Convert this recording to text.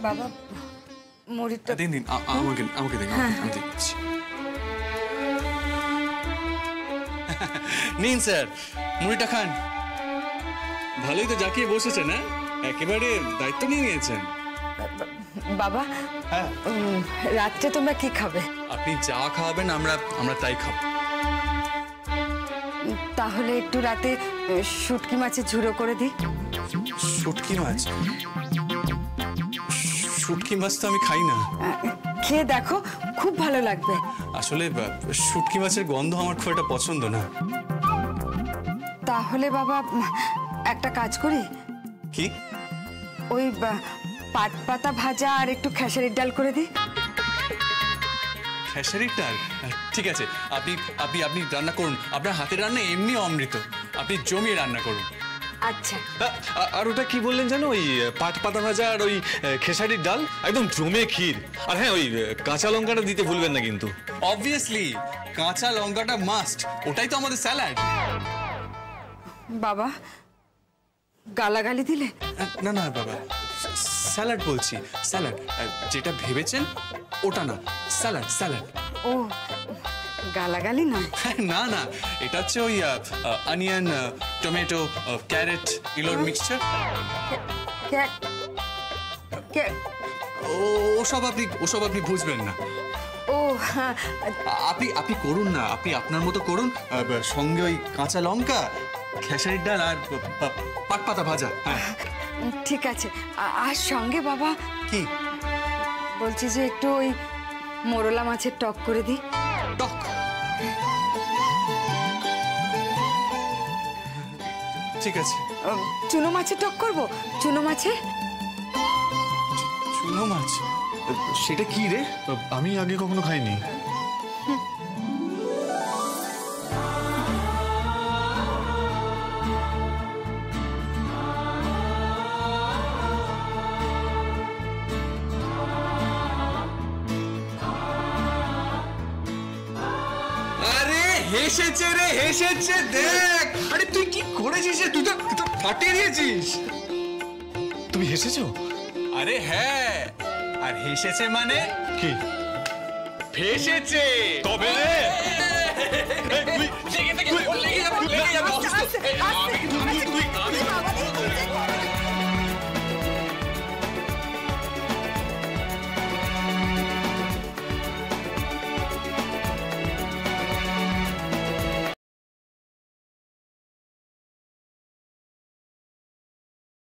বাবা মুড়িটা দিন দিন, আমাকে দিন, আমি দিচ্ছি। নিন স্যার, মুড়িটা খান। ভালোই তো জাকিয়ে বসেছেন, না একেবারে দায়িত্ব নিয়ে নিয়েছেন। বাবা হ্যাঁ, রাত্রে তোমরা কি খাবে? আপনি যা খাওয়াবেন আমরা তাই খাবো। তাহলে একটু রাতে শুটকি মাছের ঝুড়ো করে দিই। শুটকি মাছ? শুটকি মাছ তো আমি খাই না। খেয়ে দেখো, খুব ভালো লাগবে। আসলে শুটকি মাছের গন্ধ আমার খুব একটা পছন্দ না। তাহলে বাবা একটা কাজ করি। কি? ওই পাট পাতা ভাজা আর একটু খেসারির ডাল করে দিই। খেসারির ডাল? ঠিক আছে, আপনি আপনি আপনি রান্না করুন। আপনার হাতের রান্না এমনি অমৃত, আপনি জমিয়ে রান্না করুন। আচ্ছা। আর ওটা কি বললেন জানো? ওই পাট পাতা ভাজা আর ওই খেসারির ডাল, একদম জমে ক্ষীর। আর হ্যাঁ, ওই কাঁচা লঙ্কাটা দিতে ভুলবেন না কিন্তু। অবভিয়াসলি কাঁচা লঙ্কাটা মাস্ট, ওটাই তো আমাদের স্যালাড। বাবা গালাগালি দিলে? না না বাবা, স্যালাড বলছি, স্যালাড। যেটা ভেবেছেন ওটা না, স্যালাড স্যালাড। ও গালাগালি নয়? না না, এটা হচ্ছে ওই অনিয়ন, টমেটো, ক্যারেট, ইলোর মিক্সচার। ওসব আপনি বুঝবেন না। ও আপনি করুন না, আপনি আপনার মতো করুন। সঙ্গে ওই কাঁচা লঙ্কা, খেসারির ডাল আর পাট পাতা ভাজা। হ্যাঁ ঠিক আছে। আর সঙ্গে বাবা কি বলছি যে একটু ওই মোরলা মাছের টক করে দিই। টক? ঠিক আছে। চুনো মাছের টক করবো? চুনো মাছের? চুনো মাছ? সেটা কি রে? আমি আগে কখনো খাইনি। হেসেছে রে, হেসেছে, দেখ। আরে তুই কি করেছিস? তুই তো ফাটিয়ে দিয়েছিস। তুমি হেসেছো? আরে হ্যাঁ, আর হেসেছে মানে কি? ফেসেছে। তবে রে